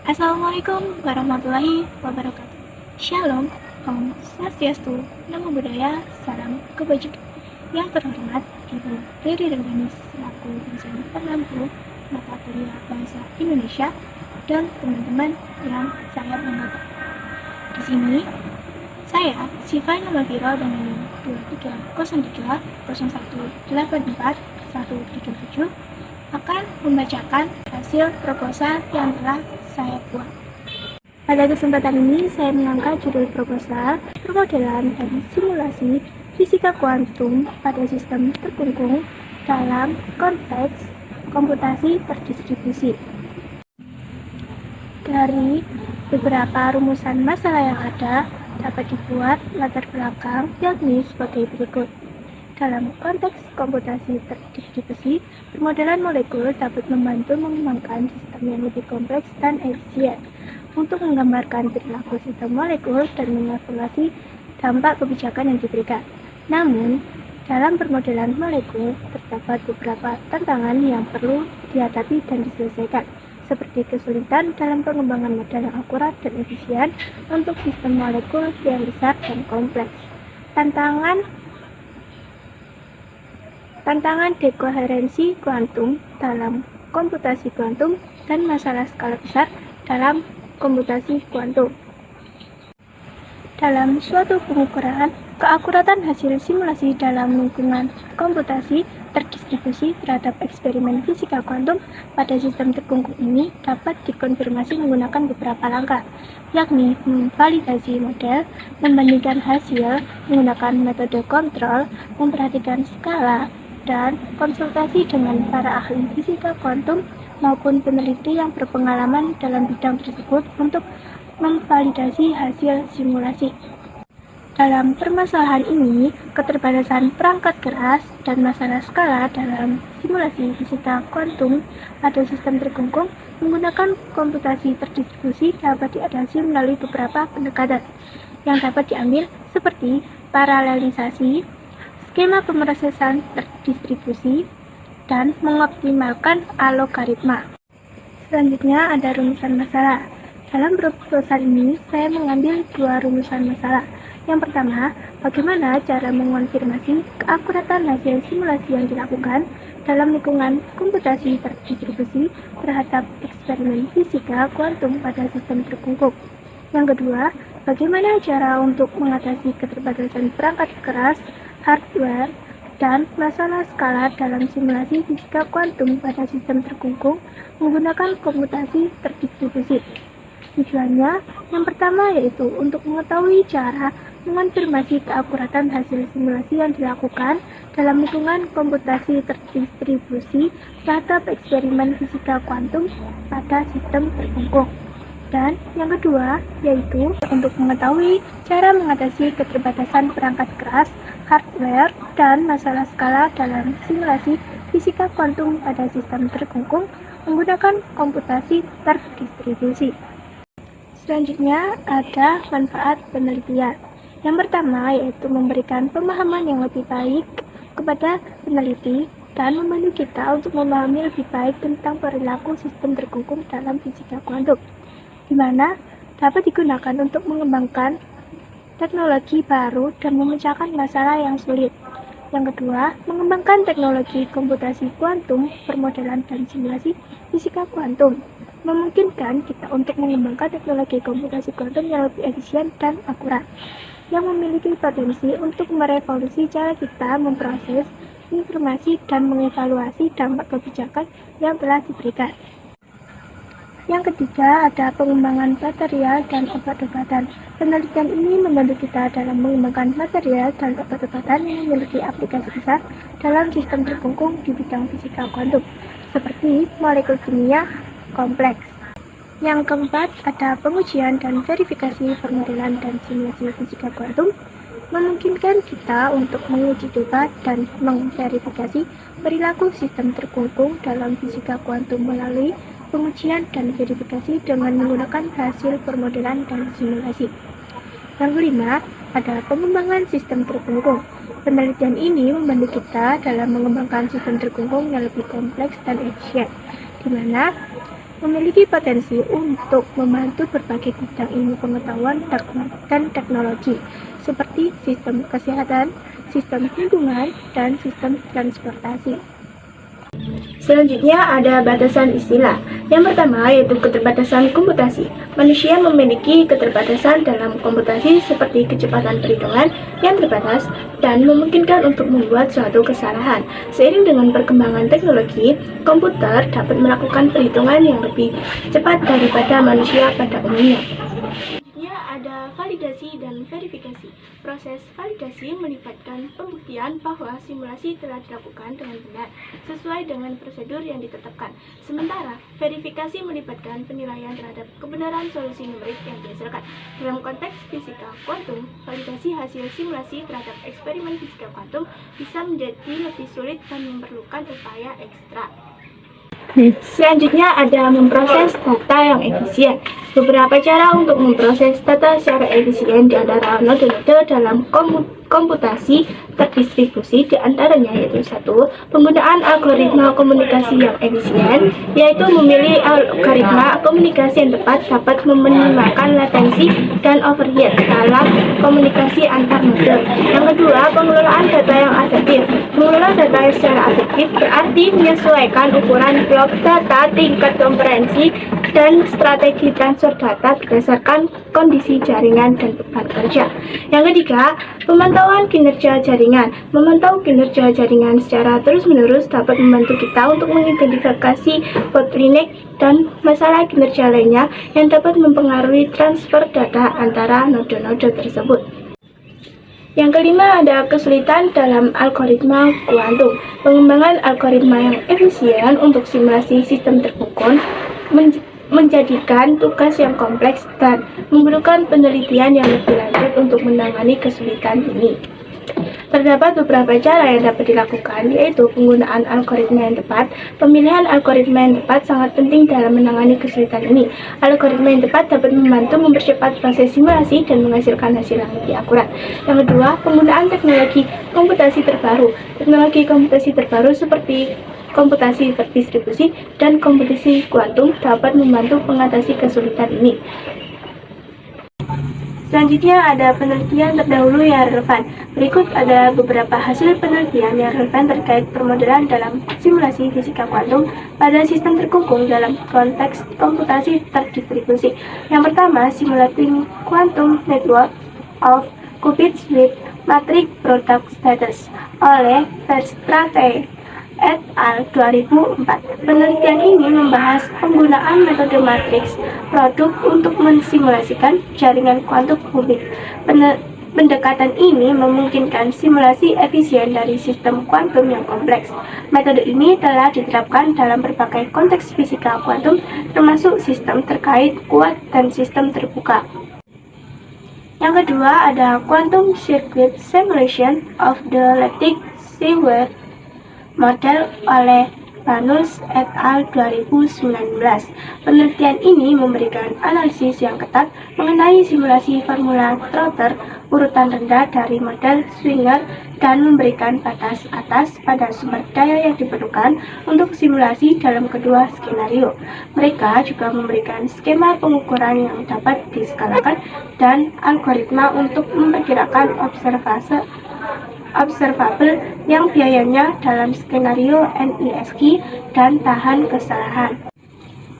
Assalamualaikum warahmatullahi wabarakatuh. Shalom, Om Swastiastu, Namo Buddhaya, Salam Kebajikan. Yang terhormat Ibu Riri Rengganis selaku dosen pengampu mata kuliah Bahasa Indonesia dan teman-teman yang saya banggakan. Di sini saya, Siva Namabiro dengan NIM 2303-0184-137 akan membacakan hasil proposal yang telah saya buat. Pada kesempatan ini, saya mengangkat judul proposal permodelan dan simulasi fisika kuantum pada sistem terkungkung dalam konteks komputasi terdistribusi. Dari beberapa rumusan masalah yang ada, dapat dibuat latar belakang yakni sebagai berikut. Dalam konteks komputasi terdistribusi, permodelan molekul dapat membantu mengembangkan sistem yang lebih kompleks dan efisien untuk menggambarkan perilaku sistem molekul dan mengevaluasi dampak kebijakan yang diberikan. Namun, dalam permodelan molekul terdapat beberapa tantangan yang perlu dihadapi dan diselesaikan, seperti kesulitan dalam pengembangan model yang akurat dan efisien untuk sistem molekul yang besar dan kompleks. Tantangan dekoherensi kuantum dalam komputasi kuantum dan masalah skala besar dalam komputasi kuantum. Dalam suatu pengukuran, keakuratan hasil simulasi dalam lingkungan komputasi terdistribusi terhadap eksperimen fisika kuantum pada sistem terkungkung ini dapat dikonfirmasi menggunakan beberapa langkah, yakni memvalidasi model, membandingkan hasil menggunakan metode kontrol, memperhatikan skala, dan konsultasi dengan para ahli fisika kuantum maupun peneliti yang berpengalaman dalam bidang tersebut untuk memvalidasi hasil simulasi. Dalam permasalahan ini, keterbatasan perangkat keras dan masalah skala dalam simulasi fisika kuantum pada sistem terkungkung menggunakan komputasi terdistribusi dapat diatasi melalui beberapa pendekatan yang dapat diambil seperti paralelisasi, skema pemrosesan terdistribusi, dan mengoptimalkan algoritma. Selanjutnya ada rumusan masalah. Dalam proposal ini, saya mengambil dua rumusan masalah. Yang pertama, bagaimana cara mengonfirmasi keakuratan hasil simulasi yang dilakukan dalam lingkungan komputasi terdistribusi terhadap eksperimen fisika kuantum pada sistem terkungkung. Yang kedua, bagaimana cara untuk mengatasi keterbatasan perangkat keras, hardware, dan masalah skala dalam simulasi fisika kuantum pada sistem terkungkung menggunakan komputasi terdistribusi. Tujuannya yang pertama yaitu untuk mengetahui cara mengonfirmasi keakuratan hasil simulasi yang dilakukan dalam lingkungan komputasi terdistribusi terhadap eksperimen fisika kuantum pada sistem terkungkung. Dan yang kedua yaitu untuk mengetahui cara mengatasi keterbatasan perangkat keras, hardware, dan masalah skala dalam simulasi fisika kuantum pada sistem terkungkung menggunakan komputasi terdistribusi. Selanjutnya ada manfaat penelitian. Yang pertama yaitu memberikan pemahaman yang lebih baik kepada peneliti dan membantu kita untuk memahami lebih baik tentang perilaku sistem terkungkung dalam fisika kuantum, di mana dapat digunakan untuk mengembangkan teknologi baru dan memecahkan masalah yang sulit. Yang kedua, mengembangkan teknologi komputasi kuantum, permodelan dan simulasi fisika kuantum memungkinkan kita untuk mengembangkan teknologi komputasi kuantum yang lebih efisien dan akurat, yang memiliki potensi untuk merevolusi cara kita memproses informasi dan mengevaluasi dampak kebijakan yang telah diberikan. Yang ketiga, ada pengembangan material dan obat-obatan. Penelitian ini membantu kita dalam mengembangkan material dan obat-obatan yang memiliki aplikasi besar dalam sistem terkungkung di bidang fisika kuantum, seperti molekul kimia kompleks. Yang keempat, ada pengujian dan verifikasi permodelan dan simulasi fisika kuantum, memungkinkan kita untuk menguji coba dan memverifikasi perilaku sistem terkungkung dalam fisika kuantum melalui pengujian dan verifikasi dengan menggunakan hasil permodelan dan simulasi. Yang kelima, ada pengembangan sistem terkungkung. Penelitian ini membantu kita dalam mengembangkan sistem terkungkung yang lebih kompleks dan efisien, di mana memiliki potensi untuk membantu berbagai bidang ilmu pengetahuan dan teknologi, seperti sistem kesehatan, sistem lingkungan, dan sistem transportasi. Selanjutnya ada batasan istilah. Yang pertama yaitu keterbatasan komputasi. Manusia memiliki keterbatasan dalam komputasi seperti kecepatan perhitungan yang terbatas dan memungkinkan untuk membuat suatu kesalahan. Seiring dengan perkembangan teknologi, komputer dapat melakukan perhitungan yang lebih cepat daripada manusia pada umumnya. Ada validasi dan verifikasi. Proses validasi melibatkan pembuktian bahwa simulasi telah dilakukan dengan benar, sesuai dengan prosedur yang ditetapkan. Sementara, verifikasi melibatkan penilaian terhadap kebenaran solusi numerik yang dihasilkan. Dalam konteks fisika kuantum, validasi hasil simulasi terhadap eksperimen fisika kuantum bisa menjadi lebih sulit dan memerlukan upaya ekstra. Selanjutnya ada memproses data yang efisien. Beberapa cara untuk memproses data secara efisien di antara node-node dalam komputasi terdistribusi, di antaranya yaitu 1. Penggunaan algoritma komunikasi yang efisien, yaitu memilih algoritma komunikasi yang tepat dapat meminimalkan latensi dan overhead dalam komunikasi antar node. Yang kedua, pengelolaan data yang adaptif. Mengelola data secara adaptif berarti menyesuaikan ukuran blok data, tingkat komprehensi, dan strategi transfer data berdasarkan kondisi jaringan dan beban kerja. Yang ketiga, pemantauan kinerja jaringan. Memantau kinerja jaringan secara terus-menerus dapat membantu kita untuk mengidentifikasi bottleneck dan masalah kinerja lainnya yang dapat mempengaruhi transfer data antara node-node tersebut. Yang kelima ada kesulitan dalam algoritma kuantum. Pengembangan algoritma yang efisien untuk simulasi sistem terpukul menjadikan tugas yang kompleks dan memerlukan penelitian yang lebih lanjut untuk menangani kesulitan ini. Terdapat beberapa cara yang dapat dilakukan, yaitu penggunaan algoritma yang tepat. Pemilihan algoritma yang tepat sangat penting dalam menangani kesulitan ini. Algoritma yang tepat dapat membantu mempercepat proses simulasi dan menghasilkan hasil yang lebih akurat. Yang kedua, penggunaan teknologi komputasi terbaru. Teknologi komputasi terbaru seperti komputasi terdistribusi dan komputasi kuantum dapat membantu mengatasi kesulitan ini. Selanjutnya ada penelitian terdahulu yang relevan. Berikut ada beberapa hasil penelitian yang relevan terkait permodelan dalam simulasi fisika kuantum pada sistem terkungkung dalam konteks komputasi terdistribusi. Yang pertama, Simulating Quantum Network of Qubits with Matrix Product Status oleh Verstraete et al. 2004. Penelitian ini membahas penggunaan metode matriks produk untuk mensimulasikan jaringan kuantum qubit. Pendekatan ini memungkinkan simulasi efisien dari sistem kuantum yang kompleks. Metode ini telah diterapkan dalam berbagai konteks fisika kuantum, termasuk sistem terkait kuat dan sistem terbuka. Yang kedua ada Quantum Circuit Simulation of the Lattice Seward Model oleh Banus et al. 2019. Penelitian ini memberikan analisis yang ketat mengenai simulasi formula Trotter urutan rendah dari model Schwinger dan memberikan batas atas pada sumber daya yang diperlukan untuk simulasi dalam kedua skenario. Mereka juga memberikan skema pengukuran yang dapat diskalakan dan algoritma untuk memperkirakan observable yang biayanya dalam skenario NISQ dan tahan kesalahan.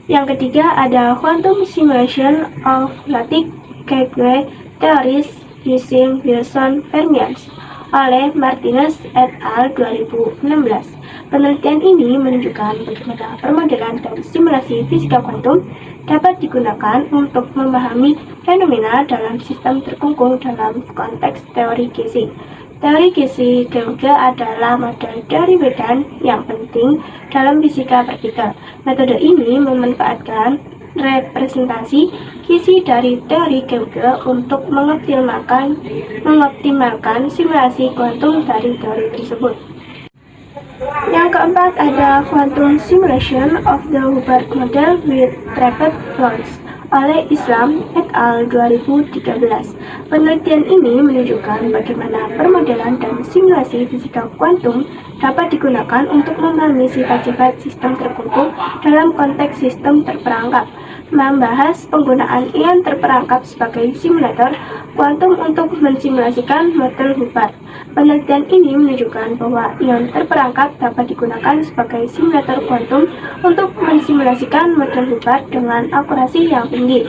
Yang ketiga ada Quantum Simulation of Lattice Gateway Theories using Wilson Fermions oleh Martinez et al. 2016. Penelitian ini menunjukkan bagaimana permodelan dan simulasi fisika kuantum dapat digunakan untuk memahami fenomena dalam sistem terkungkung dalam konteks teori Casey. Teori Casey juga adalah model teori medan yang penting dalam fisika partikel. Metode ini memanfaatkan representasi Casey dari teori Gauge untuk mengoptimalkan simulasi kuantum dari teori tersebut. Yang keempat ada Quantum Simulation of the Hubbard Model with Trapped Ions oleh Islam et al. 2013. Penelitian ini menunjukkan bagaimana permodelan dan simulasi fisika kuantum dapat digunakan untuk memahami sifat-sifat sistem terkungkung dalam konteks sistem terperangkap, membahas penggunaan ion terperangkap sebagai simulator kuantum untuk mensimulasikan model Hubbard. Penelitian ini menunjukkan bahwa ion terperangkap dapat digunakan sebagai simulator kuantum untuk mensimulasikan model Hubbard dengan akurasi yang tinggi.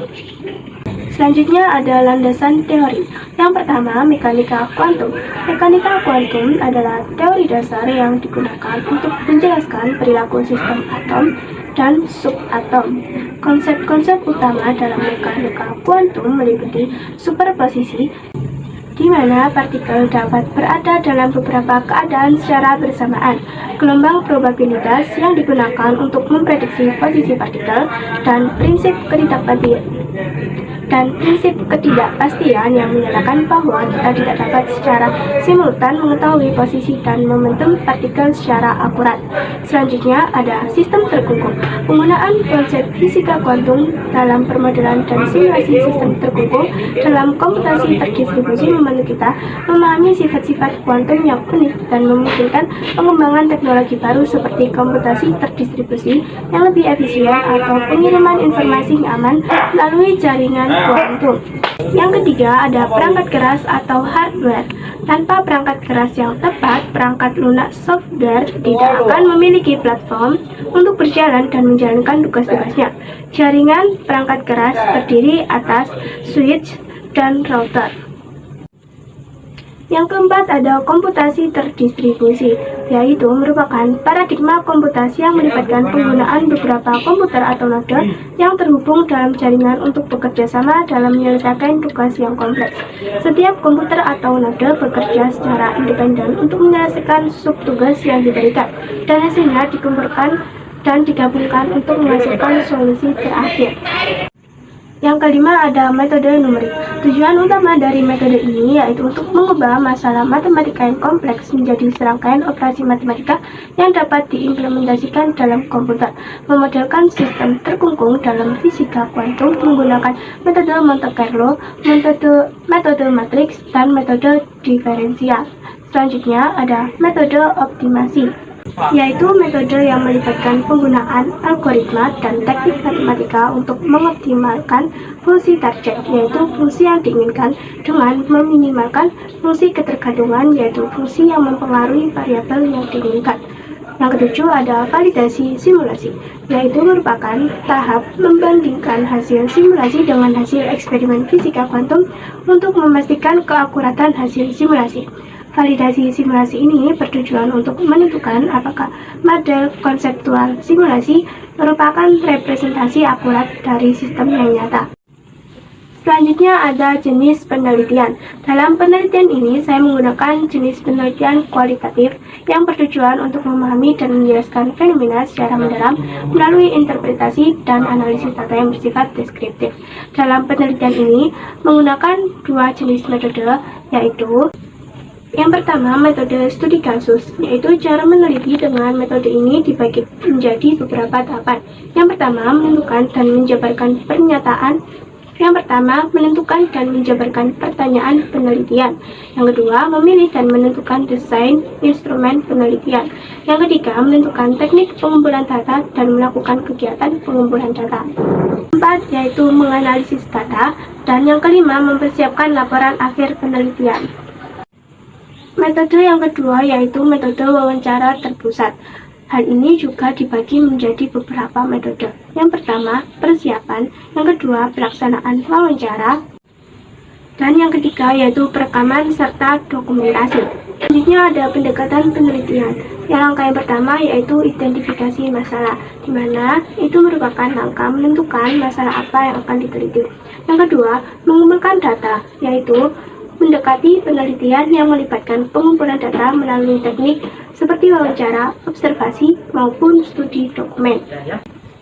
Selanjutnya ada landasan teori. Yang pertama, mekanika kuantum. Mekanika kuantum adalah teori dasar yang digunakan untuk menjelaskan perilaku sistem atom dan subatom. Konsep-konsep utama dalam mekanika kuantum meliputi superposisi, di mana partikel dapat berada dalam beberapa keadaan secara bersamaan, gelombang probabilitas yang digunakan untuk memprediksi posisi partikel, dan prinsip ketidakpastian yang menyatakan bahwa kita tidak dapat secara simultan mengetahui posisi dan momentum partikel secara akurat. Selanjutnya ada sistem terkungkung. Penggunaan konsep fisika kuantum dalam permodelan dan simulasi sistem terkungkung dalam komputasi terdistribusi membantu kita memahami sifat-sifat kuantum yang unik dan memungkinkan pengembangan teknologi baru seperti komputasi terdistribusi yang lebih efisien atau pengiriman informasi yang aman melalui jaringan kuantum. Yang ketiga ada perangkat keras atau hardware. Tanpa perangkat keras yang tepat, perangkat lunak software tidak akan memiliki platform untuk berjalan dan menjalankan tugas-tugasnya. Jaringan perangkat keras terdiri atas switch dan router. Yang keempat ada komputasi terdistribusi, yaitu merupakan paradigma komputasi yang melibatkan penggunaan beberapa komputer atau node yang terhubung dalam jaringan untuk bekerja sama dalam menyelesaikan tugas yang kompleks. Setiap komputer atau node bekerja secara independen untuk menyelesaikan subtugas yang diberikan, dan hasilnya dikumpulkan dan digabungkan untuk menghasilkan solusi terakhir. Yang kelima ada metode numerik. Tujuan utama dari metode ini yaitu untuk mengubah masalah matematika yang kompleks menjadi serangkaian operasi matematika yang dapat diimplementasikan dalam komputer. Memodelkan sistem terkungkung dalam fisika kuantum menggunakan metode Monte Carlo, metode matriks, dan metode diferensial. Selanjutnya ada metode optimasi, yaitu metode yang melibatkan penggunaan algoritma dan teknik matematika untuk mengoptimalkan fungsi target, yaitu fungsi yang diinginkan, dengan meminimalkan fungsi ketergantungan, yaitu fungsi yang mempengaruhi variabel yang diinginkan. Yang ketujuh ada validasi simulasi, yaitu merupakan tahap membandingkan hasil simulasi dengan hasil eksperimen fisika kuantum untuk memastikan keakuratan hasil simulasi. Validasi simulasi ini bertujuan untuk menentukan apakah model konseptual simulasi merupakan representasi akurat dari sistem yang nyata. Selanjutnya ada jenis penelitian. Dalam penelitian ini, saya menggunakan jenis penelitian kualitatif yang bertujuan untuk memahami dan menjelaskan fenomena secara mendalam melalui interpretasi dan analisis data yang bersifat deskriptif. Dalam penelitian ini, menggunakan dua jenis metode, yaitu yang pertama, metode studi kasus, yaitu cara meneliti. Dengan metode ini dibagi menjadi beberapa tahapan. Yang pertama, menentukan dan menjabarkan pertanyaan penelitian. Yang kedua, memilih dan menentukan desain instrumen penelitian. Yang ketiga, menentukan teknik pengumpulan data dan melakukan kegiatan pengumpulan data. Keempat, yaitu menganalisis data. Dan yang kelima, mempersiapkan laporan akhir penelitian. Metode yang kedua yaitu metode wawancara terpusat. Hal ini juga dibagi menjadi beberapa metode. Yang pertama, persiapan. Yang kedua, pelaksanaan wawancara. Dan yang ketiga yaitu perekaman serta dokumentasi. Selanjutnya ada pendekatan penelitian. Yang langkah yang pertama yaitu identifikasi masalah, di mana itu merupakan langkah menentukan masalah apa yang akan diteliti. Yang kedua, mengumpulkan data, yaitu mendekati penelitian yang melibatkan pengumpulan data melalui teknik seperti wawancara, observasi, maupun studi dokumen.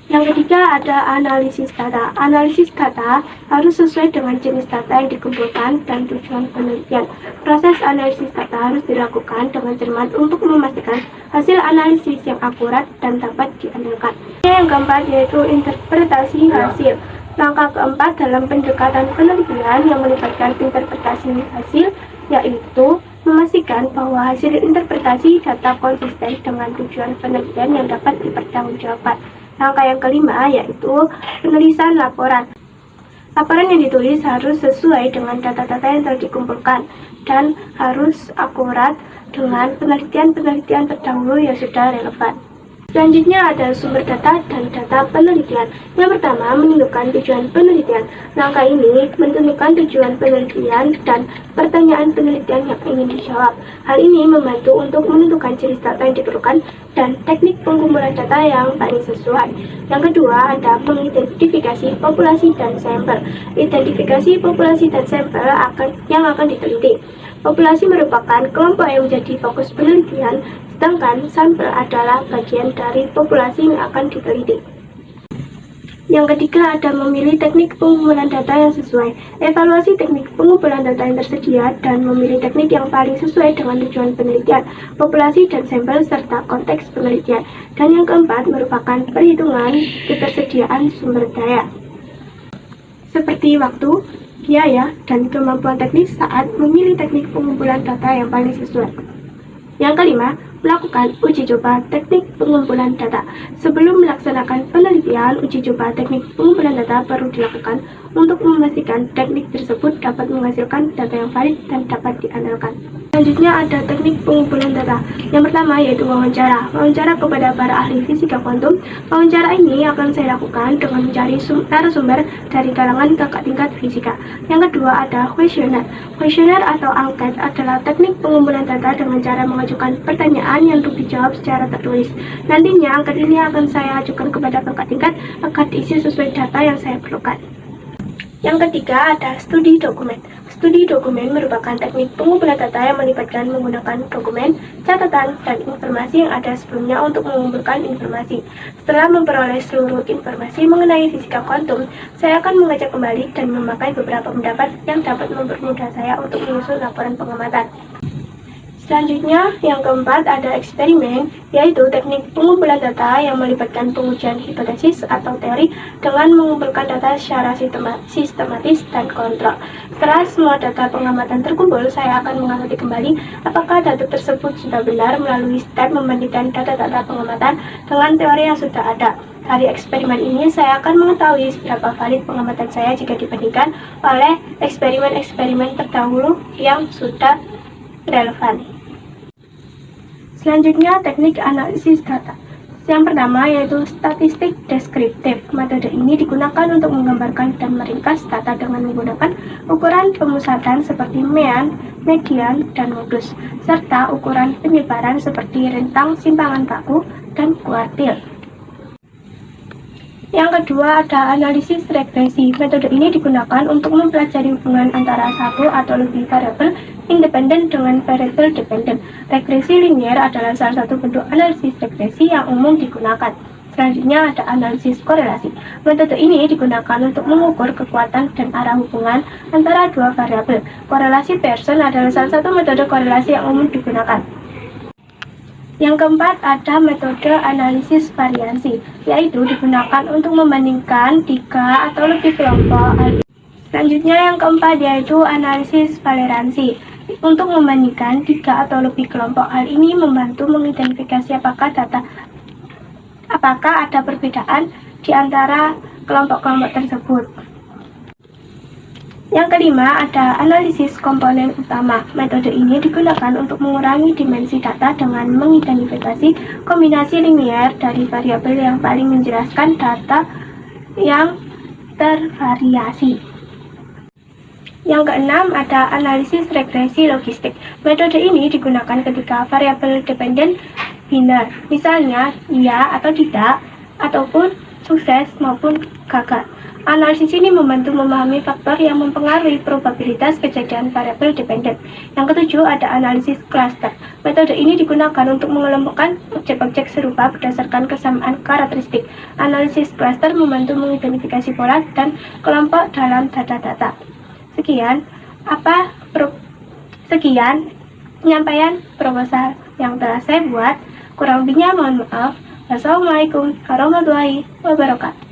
Yang ketiga ada analisis data. Analisis data harus sesuai dengan jenis data yang dikumpulkan dan tujuan penelitian. Proses analisis data harus dilakukan dengan cermat untuk memastikan hasil analisis yang akurat dan dapat diandalkan. Yang keempat yaitu interpretasi hasil. Langkah keempat dalam pendekatan penelitian yang melibatkan interpretasi hasil, yaitu memastikan bahwa hasil interpretasi data konsisten dengan tujuan penelitian yang dapat dipertanggungjawabkan. Langkah yang kelima yaitu penulisan laporan. Laporan yang ditulis harus sesuai dengan data-data yang telah dikumpulkan dan harus akurat dengan penelitian-penelitian terdahulu yang sudah relevan. Selanjutnya ada sumber data dan data penelitian. Yang pertama, menentukan tujuan penelitian. Langkah ini menentukan tujuan penelitian dan pertanyaan penelitian yang ingin dijawab. Hal ini membantu untuk menentukan jenis data yang diperlukan dan teknik pengumpulan data yang paling sesuai. Yang kedua, ada mengidentifikasi populasi dan sampel. Identifikasi populasi dan sampel yang akan diteliti. Populasi merupakan kelompok yang menjadi fokus penelitian, sedangkan sampel adalah bagian dari populasi yang akan diteliti. Yang ketiga, ada memilih teknik pengumpulan data yang sesuai. Evaluasi teknik pengumpulan data yang tersedia dan memilih teknik yang paling sesuai dengan tujuan penelitian, populasi dan sampel serta konteks penelitian. Dan yang keempat merupakan perhitungan ketersediaan sumber daya, seperti waktu, biaya, dan kemampuan teknis saat memilih teknik pengumpulan data yang paling sesuai. Yang kelima, melakukan uji coba teknik pengumpulan data. Sebelum melaksanakan penelitian, uji coba teknik pengumpulan data perlu dilakukan untuk memastikan teknik tersebut dapat menghasilkan data yang valid dan dapat diandalkan. Selanjutnya ada teknik pengumpulan data. Yang pertama yaitu wawancara. Wawancara kepada para ahli fisika kuantum. Wawancara ini akan saya lakukan dengan mencari narasumber dari kalangan kakak tingkat fisika. Yang kedua ada kuesioner. Kuesioner atau angket adalah teknik pengumpulan data dengan cara mengajukan pertanyaan yang untuk dijawab secara tertulis. Nantinya angket ini akan saya ajukan kepada kakak tingkat agar diisi sesuai data yang saya perlukan. Yang ketiga ada studi dokumen. Studi dokumen merupakan teknik pengumpulan data yang melibatkan menggunakan dokumen, catatan, dan informasi yang ada sebelumnya untuk mengumpulkan informasi. Setelah memperoleh seluruh informasi mengenai fisika kuantum, saya akan mengajak kembali dan memakai beberapa pendapat yang dapat mempermudah saya untuk menyusun laporan pengamatan. Selanjutnya, yang keempat ada eksperimen, yaitu teknik pengumpulan data yang melibatkan pengujian hipotesis atau teori dengan mengumpulkan data secara sistematis dan kontrol. Setelah semua data pengamatan terkumpul, saya akan mengamati kembali apakah data tersebut sudah benar melalui step membandingkan data-data pengamatan dengan teori yang sudah ada. Dari eksperimen ini, saya akan mengetahui seberapa valid pengamatan saya jika dibandingkan oleh eksperimen-eksperimen terdahulu yang sudah relevan. Selanjutnya, teknik analisis data. Yang pertama yaitu statistik deskriptif. Metode ini digunakan untuk menggambarkan dan meringkas data dengan menggunakan ukuran pemusatan seperti mean, median, dan modus, serta ukuran penyebaran seperti rentang simpangan baku dan kuartil. Yang kedua ada analisis regresi. Metode ini digunakan untuk mempelajari hubungan antara satu atau lebih variabel independen dengan variabel dependen. Regresi linier adalah salah satu bentuk analisis regresi yang umum digunakan. Selanjutnya ada analisis korelasi. Metode ini digunakan untuk mengukur kekuatan dan arah hubungan antara dua variabel. Korelasi Pearson adalah salah satu metode korelasi yang umum digunakan. Yang keempat ada metode analisis variansi, yaitu digunakan untuk membandingkan 3 atau lebih kelompok. Selanjutnya yang keempat yaitu analisis toleransi, untuk membandingkan 3 atau lebih kelompok. Hal ini membantu mengidentifikasi apakah ada perbedaan di antara kelompok-kelompok tersebut. Yang kelima ada analisis komponen utama. Metode ini digunakan untuk mengurangi dimensi data dengan mengidentifikasi kombinasi linier dari variabel yang paling menjelaskan data yang tervariasi. Yang keenam ada analisis regresi logistik. Metode ini digunakan ketika variabel dependen biner, misalnya iya atau tidak, ataupun sukses maupun gagal. Analisis ini membantu memahami faktor yang mempengaruhi probabilitas kejadian variabel dependen. Yang ketujuh ada analisis cluster. Metode ini digunakan untuk mengelompokkan objek-objek serupa berdasarkan kesamaan karakteristik. Analisis cluster membantu mengidentifikasi pola dan kelompok dalam data-data. Sekian penyampaian proposal yang telah saya buat. Kurang lebihnya mohon maaf. Wassalamualaikum warahmatullahi wabarakatuh.